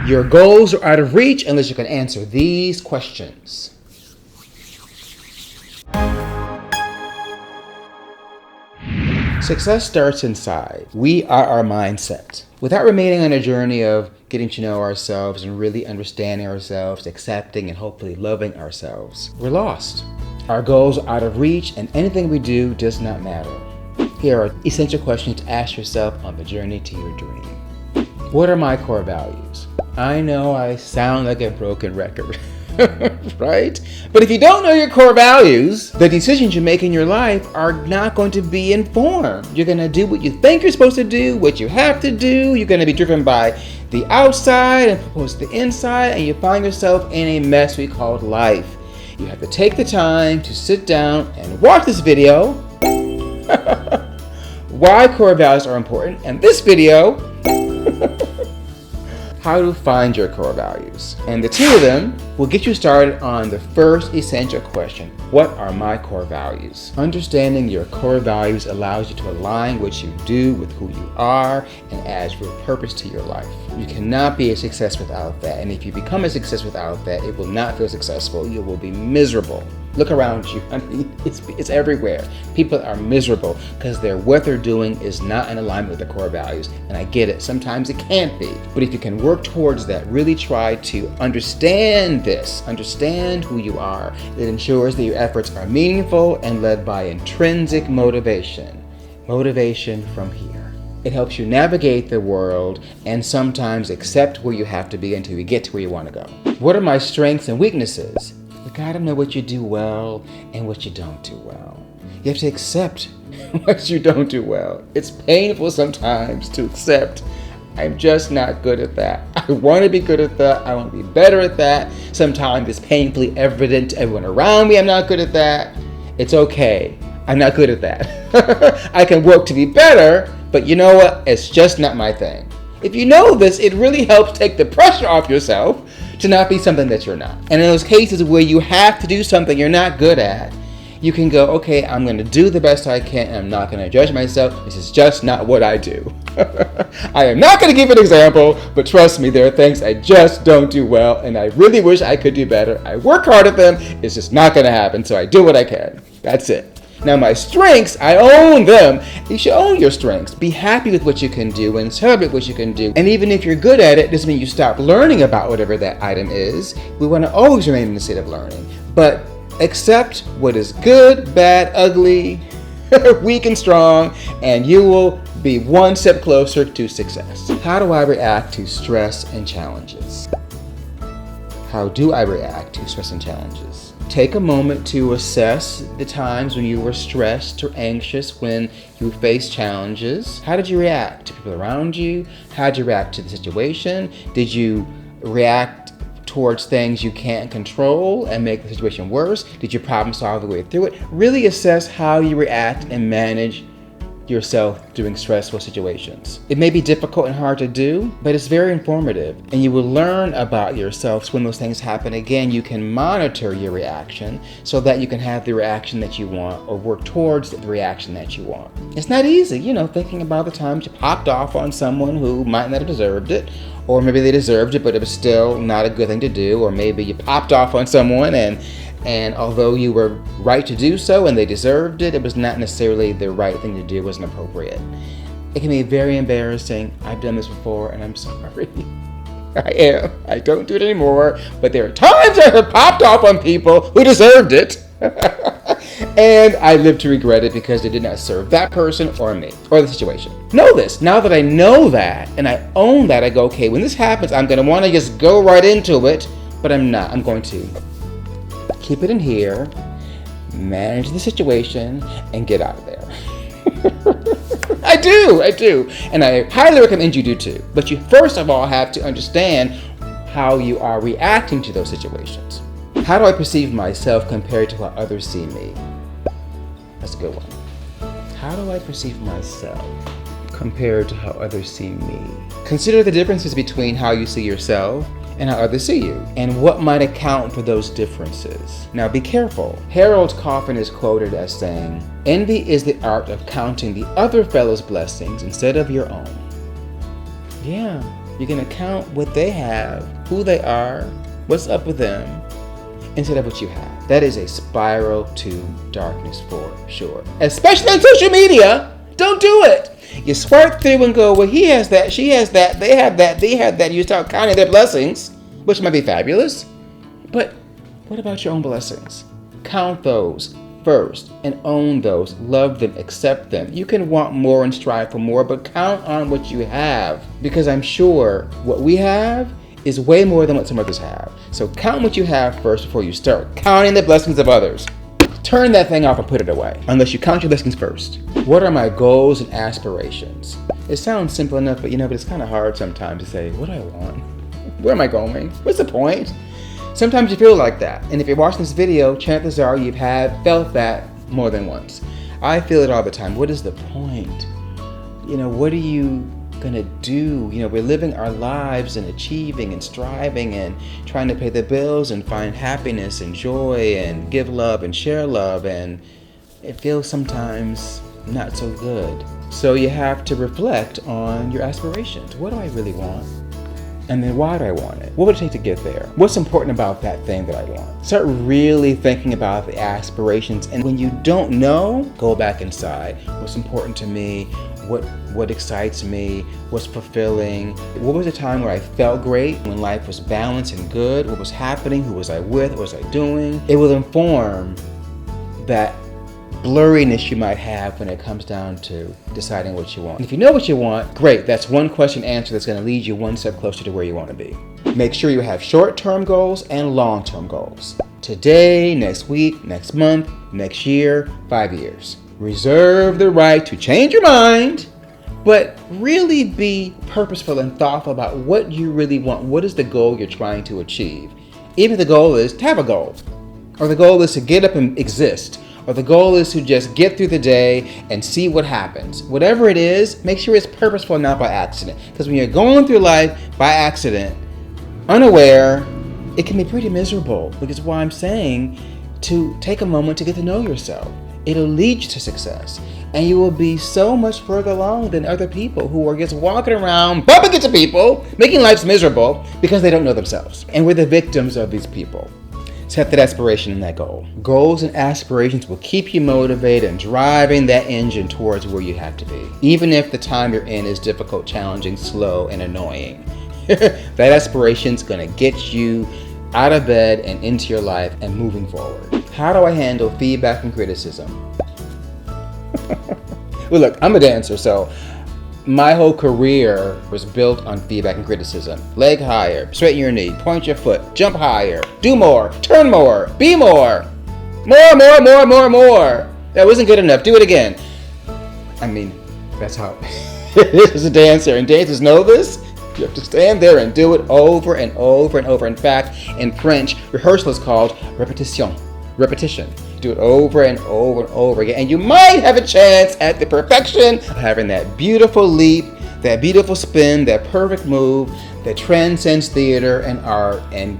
Your goals are out of reach unless you can answer these questions. Success starts inside. We are our mindset. Without remaining on a journey of getting to know ourselves and really understanding ourselves, accepting and hopefully loving ourselves, we're lost. Our goals are out of reach and anything we do does not matter. Here are essential questions to ask yourself on the journey to your dream. What are my core values? I know I sound like a broken record, right? But if you don't know your core values, the decisions you make in your life are not going to be informed. You're going to do what you think you're supposed to do, what you have to do. You're going to be driven by the outside and opposed to the inside, and you find yourself in a mess we call life. You have to take the time to sit down and watch this video. Why core values are important, and this video, how to find your core values. And the two of them will get you started on the first essential question. What are my core values? Understanding your core values allows you to align what you do with who you are and adds real purpose to your life. You cannot be a success without that. And if you become a success without that, it will not feel successful. You will be miserable. Look around you. I mean, it's everywhere. People are miserable because what they're doing is not in alignment with their core values. And I get it. Sometimes it can't be. But if you can work towards that, really try to understand this, understand who you are, it ensures that your efforts are meaningful and led by intrinsic motivation. Motivation from here. It helps you navigate the world and sometimes accept where you have to be until you get to where you want to go. What are my strengths and weaknesses? You gotta know what you do well and what you don't do well. You have to accept what you don't do well. It's painful sometimes to accept, I'm just not good at that. I want to be good at that. I want to be better at that. Sometimes it's painfully evident to everyone around me I'm not good at that. It's okay. I'm not good at that. I can work to be better, but you know what? It's just not my thing. If you know this, it really helps take the pressure off yourself to not be something that you're not. And in those cases where you have to do something you're not good at, you can go, okay, I'm going to do the best I can and I'm not going to judge myself. This is just not what I do. I am not going to give an example, but trust me, there are things I just don't do well and I really wish I could do better. I work hard at them. It's just not going to happen, so I do what I can. That's it. Now my strengths, I own them. You should own your strengths. Be happy with what you can do and celebrate what you can do. And even if you're good at it, doesn't mean you stop learning about whatever that item is. We want to always remain in the state of learning. But accept what is good, bad, ugly, weak and strong, and you will be one step closer to success. How do I react to stress and challenges? How do I react to stress and challenges? Take a moment to assess the times when you were stressed or anxious, when you faced challenges. How did you react to people around you? How did you react to the situation? Did you react towards things you can't control and make the situation worse? Did you problem solve the way through it? Really assess how you react and manage yourself during stressful situations. It may be difficult and hard to do, but it's very informative, and you will learn about yourself. So when those things happen again, you can monitor your reaction so that you can have the reaction that you want or work towards the reaction that you want. It's not easy, thinking about the times you popped off on someone who might not have deserved it, or maybe they deserved it, but it was still not a good thing to do, or maybe you popped off on someone and although you were right to do so and they deserved it, it was not necessarily the right thing to do, it wasn't appropriate. It can be very embarrassing. I've done this before and I'm sorry. I don't do it anymore, but there are times I have popped off on people who deserved it. And I live to regret it because it did not serve that person or me or the situation. Know this. Now that I know that and I own that, I go, okay, when this happens, I'm going to want to just go right into it, but I'm not. I'm going to keep it in here, manage the situation, and get out of there. I do. And I highly recommend you do too. But you first of all have to understand how you are reacting to those situations. How do I perceive myself compared to how others see me? That's a good one. How do I perceive myself compared to how others see me? Consider the differences between how you see yourself and how others see you, and what might account for those differences. Now be careful. Harold Coffin is quoted as saying, "Envy is the art of counting the other fellow's blessings instead of your own." Yeah, You're going to count what they have, who they are, what's up with them, instead of what you have. That is a spiral to darkness for sure. Especially on social media. Don't do it. You swipe through and go, well, he has that, she has that, they have that, they have that. You start counting their blessings, which might be fabulous. But what about your own blessings? Count those first and own those. Love them, accept them. You can want more and strive for more, but count on what you have, because I'm sure what we have is way more than what some others have. So count what you have first before you start counting the blessings of others. Turn that thing off and put it away, unless you count your blessings first. What are my goals and aspirations? It sounds simple enough, but it's kind of hard sometimes to say, what do I want? Where am I going? What's the point? Sometimes you feel like that. And if you're watching this video, chances are you've felt that more than once. I feel it all the time. What is the point? What are you gonna do? We're living our lives and achieving and striving and trying to pay the bills and find happiness and joy and give love and share love, and it feels sometimes not so good. So you have to reflect on your aspirations. What do I really want? And then why do I want it? What would it take to get there? What's important about that thing that I want? Start really thinking about the aspirations. And when you don't know, go back inside. What's important to me? What excites me? What's fulfilling? What was a time where I felt great, when life was balanced and good? What was happening? Who was I with? What was I doing? It will inform that blurriness you might have when it comes down to deciding what you want. And if you know what you want, great. That's one question answer that's going to lead you one step closer to where you want to be. Make sure you have short-term goals and long-term goals. Today, next week, next month, next year, 5 years. Reserve the right to change your mind, but really be purposeful and thoughtful about what you really want. What is the goal you're trying to achieve? Even if the goal is to have a goal, or the goal is to get up and exist, or the goal is to just get through the day and see what happens. Whatever it is, make sure it's purposeful, not by accident. Because when you're going through life by accident, unaware, it can be pretty miserable. Which is why I'm saying to take a moment to get to know yourself. It'll lead you to success. And you will be so much further along than other people who are just walking around, bumping into people, making lives miserable because they don't know themselves. And we're the victims of these people. Set that aspiration and that goal. Goals and aspirations will keep you motivated and driving that engine towards where you have to be. Even if the time you're in is difficult, challenging, slow, and annoying. That aspiration's gonna get you out of bed and into your life and moving forward. How do I handle feedback and criticism? Well, look, I'm a dancer, so my whole career was built on feedback and criticism. Leg higher, straighten your knee, point your foot, jump higher, do more, turn more, be more. More. That wasn't good enough, do it again. I mean, that's how it is as a dancer, and dancers know this. You have to stand there and do it over and over and over. In fact, in French, rehearsal is called répétition. Repetition. Do it over and over and over again. And you might have a chance at the perfection of having that beautiful leap, that beautiful spin, that perfect move that transcends theater and art and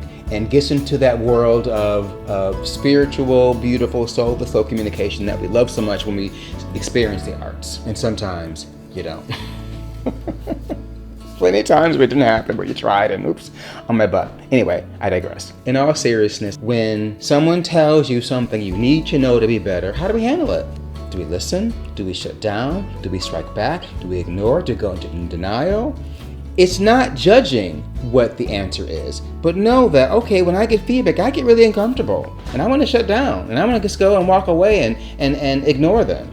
gets into that world of spiritual, beautiful, soul-to-soul communication that we love so much when we experience the arts. And sometimes you don't. Plenty of times where it didn't happen, where you tried and oops, on my butt. Anyway, I digress. In all seriousness, when someone tells you something you need to know to be better, how do we handle it? Do we listen? Do we shut down? Do we strike back? Do we ignore? Do we go into denial? It's not judging what the answer is, but know that, okay, when I get feedback, I get really uncomfortable and I want to shut down and I want to just go and walk away and ignore them.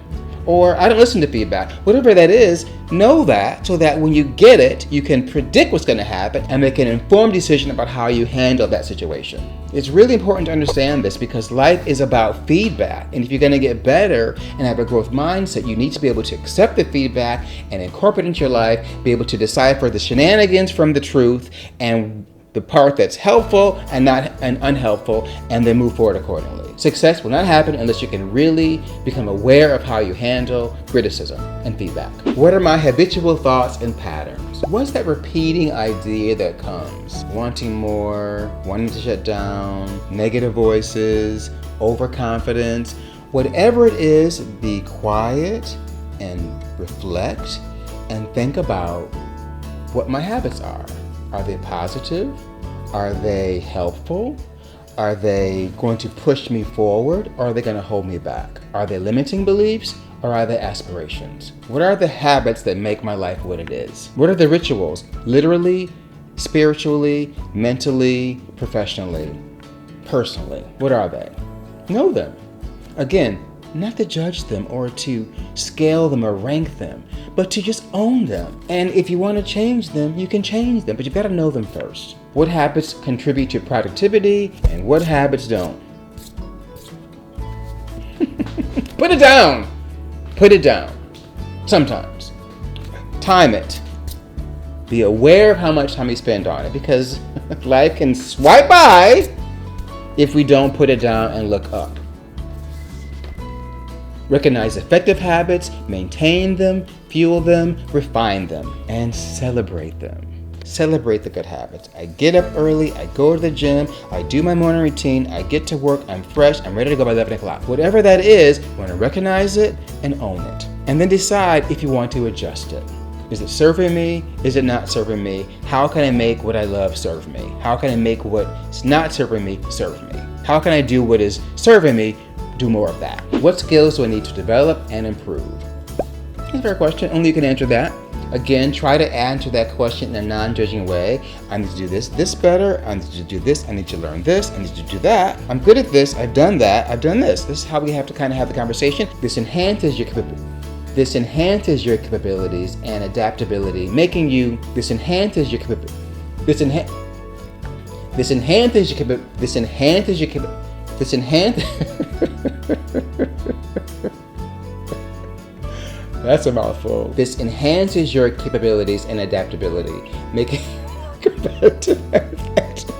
Or I don't listen to feedback. Whatever that is, know that so that when you get it, you can predict what's going to happen and make an informed decision about how you handle that situation. It's really important to understand this because life is about feedback. And if you're going to get better and have a growth mindset, you need to be able to accept the feedback and incorporate it into your life, be able to decipher the shenanigans from the truth and the part that's helpful and unhelpful, and then move forward accordingly. Success will not happen unless you can really become aware of how you handle criticism and feedback. What are my habitual thoughts and patterns? What's that repeating idea that comes? Wanting more, wanting to shut down, negative voices, overconfidence. Whatever it is, be quiet and reflect and think about what my habits are. Are they positive? Are they helpful? Are they going to push me forward, or are they going to hold me back? Are they limiting beliefs, or are they aspirations? What are the habits that make my life what it is? What are the rituals? Literally, spiritually, mentally, professionally, personally. What are they? Know them. Again, not to judge them or to scale them or rank them, but to just own them. And if you want to change them, you can change them, but you've got to know them first. What habits contribute to productivity and what habits don't? Put it down. Put it down. Sometimes. Time it. Be aware of how much time you spend on it, because life can swipe by if we don't put it down and look up. Recognize effective habits, maintain them, fuel them, refine them, and celebrate them. Celebrate the good habits. I get up early, I go to the gym, I do my morning routine, I get to work, I'm fresh, I'm ready to go by 11 o'clock. Whatever that is, you want to recognize it and own it. And then decide if you want to adjust it. Is it serving me? Is it not serving me? How can I make what I love serve me? How can I make what's not serving me serve me? How can I do what is serving me, do more of that? What skills do I need to develop and improve? That's a fair question. Only you can answer that. Again, try to answer that question in a non-judging way. I need to do this better. I need to do this. I need to learn this. I need to do that. I'm good at this. I've done that. I've done this. This is how we have to kind of have the conversation. This enhances your capabilities and adaptability, making you. This enhances your That's a mouthful. This enhances your capabilities and adaptability, making you competitive and effective.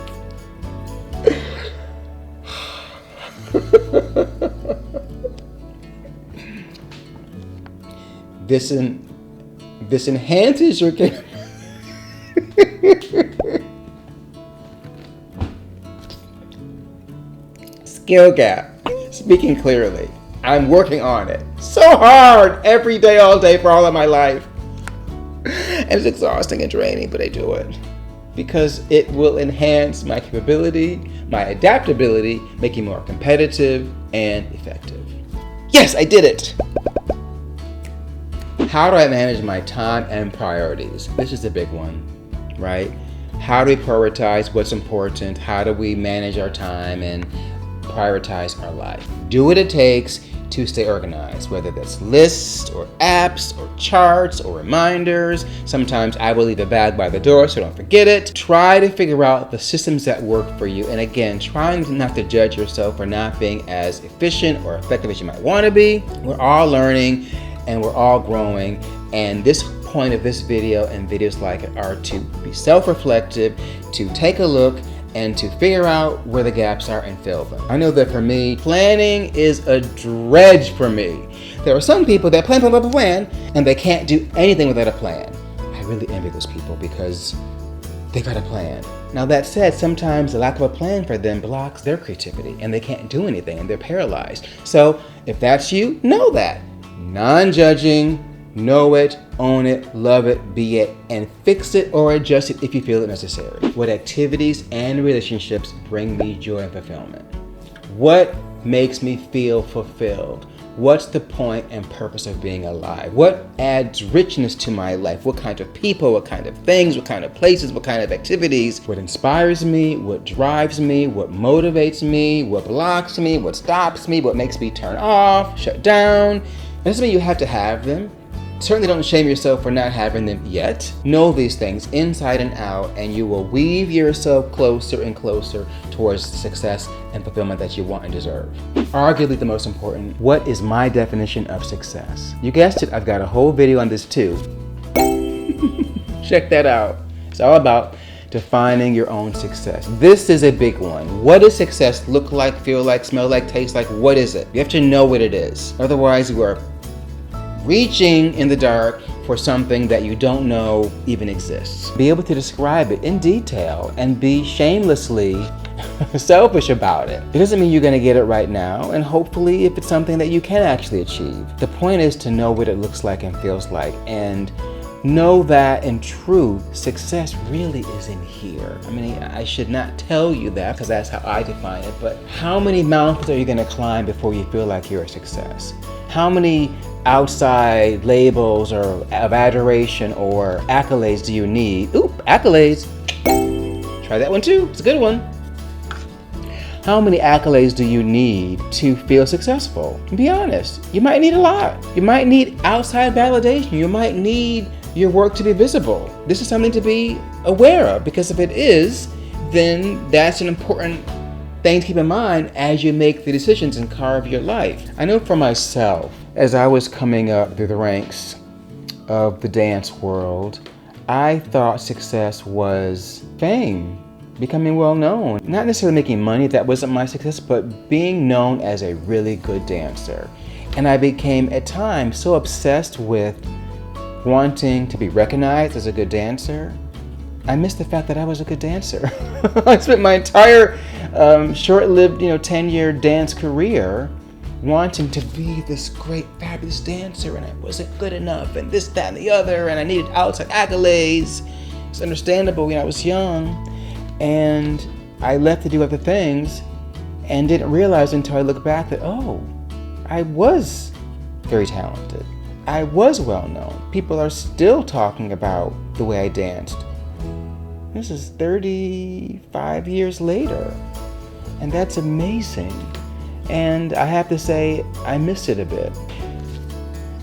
This enhances your skill gap. Speaking clearly. I'm working on it so hard every day, all day, for all of my life. And it's exhausting and draining, but I do it because it will enhance my capability, my adaptability, making me more competitive and effective. Yes, I did it. How do I manage my time and priorities? This is a big one, right? How do we prioritize what's important? How do we manage our time and prioritize our life? Do what it takes to stay organized, whether that's lists or apps or charts or reminders. Sometimes I will leave a bag by the door so don't forget it. Try to figure out the systems that work for you. And again, trying not to judge yourself for not being as efficient or effective as you might want to be. We're all learning and we're all growing. And this point of this video and videos like it are to be self-reflective, to take a look and to figure out where the gaps are and fill them. I know that for me, planning is a dredge for me. There are some people that plan, and they can't do anything without a plan. I really envy those people because they got a plan. Now that said, sometimes the lack of a plan for them blocks their creativity and they can't do anything and they're paralyzed. So if that's you, know that. Non-judging, know it, own it, love it, be it, and fix it or adjust it if you feel it necessary. What activities and relationships bring me joy and fulfillment? What makes me feel fulfilled? What's the point and purpose of being alive? What adds richness to my life? What kind of people, what kind of things, what kind of places, what kind of activities? What inspires me? What drives me? What motivates me? What blocks me? What stops me? What makes me turn off, shut down? It doesn't mean you have to have them. Certainly don't shame yourself for not having them yet. Know these things inside and out, and you will weave yourself closer and closer towards the success and fulfillment that you want and deserve. Arguably the most important, what is my definition of success? You guessed it, I've got a whole video on this too. Check that out. It's all about defining your own success. This is a big one. What does success look like, feel like, smell like, taste like? What is it? You have to know what it is. Otherwise, you are reaching in the dark for something that you don't know even exists. Be able to describe it in detail and be shamelessly selfish about it. It doesn't mean you're going to get it right now, and hopefully if it's something that you can actually achieve. The point is to know what it looks like and feels like and know that in truth, success really is in here. I mean, I should not tell you that because that's how I define it, but how many mountains are you going to climb before you feel like you're a success? How many outside labels or of adoration or accolades do you need? Oop, accolades. Try that one too, it's a good one. How many accolades do you need to feel successful? Be honest, you might need a lot. You might need outside validation. You might need your work to be visible. This is something to be aware of, because if it is, then that's an important thing to keep in mind as you make the decisions and carve your life. I know for myself, as I was coming up through the ranks of the dance world, I thought success was fame, becoming well known. Not necessarily making money, that wasn't my success, but being known as a really good dancer. And I became at times so obsessed with wanting to be recognized as a good dancer, I missed the fact that I was a good dancer. I spent my entire short-lived, 10-year dance career wanting to be this great, fabulous dancer, and I wasn't good enough, and this, that, and the other, and I needed outside accolades. It's understandable, I was young. And I left to do other things and didn't realize until I looked back that, I was very talented. I was well known. People are still talking about the way I danced. This is 35 years later. And that's amazing. And I have to say, I missed it a bit.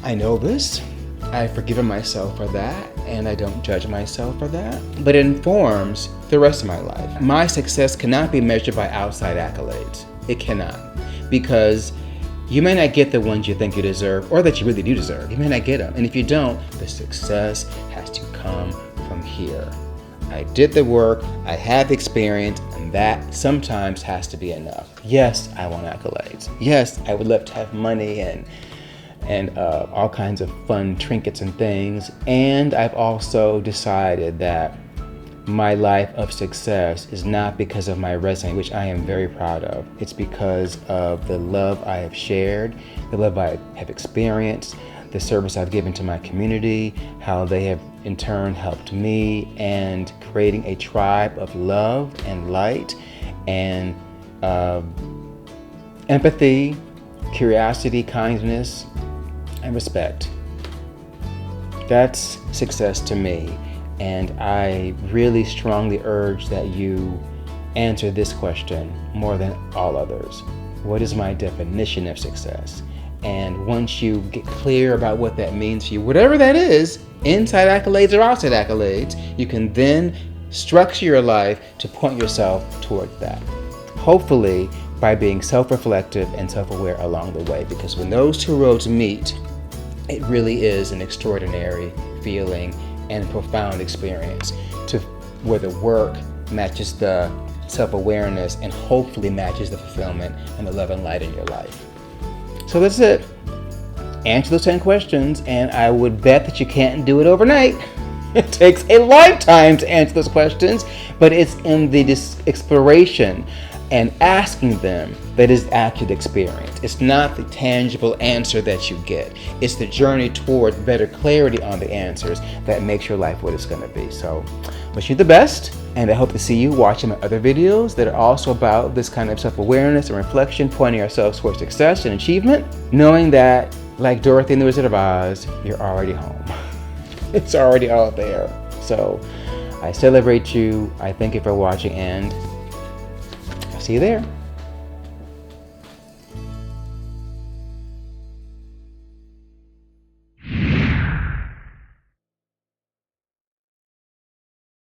I know this. I've forgiven myself for that, and I don't judge myself for that. But it informs the rest of my life. My success cannot be measured by outside accolades. It cannot. Because you may not get the ones you think you deserve, or that you really do deserve. You may not get them. And if you don't, the success has to come from here. I did the work, I had the experience, and that sometimes has to be enough. Yes, I want accolades. Yes, I would love to have money and all kinds of fun trinkets and things. And I've also decided that my life of success is not because of my resume, which I am very proud of. It's because of the love I have shared, the love I have experienced, the service I've given to my community, how they have in turn helped me, and creating a tribe of love and light and empathy, curiosity, kindness, and respect. That's success to me. And I really strongly urge that you answer this question more than all others. What is my definition of success? And once you get clear about what that means for you, whatever that is, inside accolades or outside accolades, you can then structure your life to point yourself toward that. Hopefully by being self-reflective and self-aware along the way, because when those two roads meet, it really is an extraordinary feeling and profound experience to where the work matches the self-awareness and hopefully matches the fulfillment and the love and light in your life. So that's it. Answer those 10 questions, and I would bet that you can't do it overnight. It takes a lifetime to answer those questions, but it's in the exploration and asking them that is actually the experience. It's not the tangible answer that you get. It's the journey towards better clarity on the answers that makes your life what it's going to be. So, wish you the best, and I hope to see you watching my other videos that are also about this kind of self-awareness and reflection, pointing ourselves towards success and achievement, knowing that, like Dorothy in the Wizard of Oz, you're already home. It's already all there. So, I celebrate you. I thank you for watching, and I'll see you there.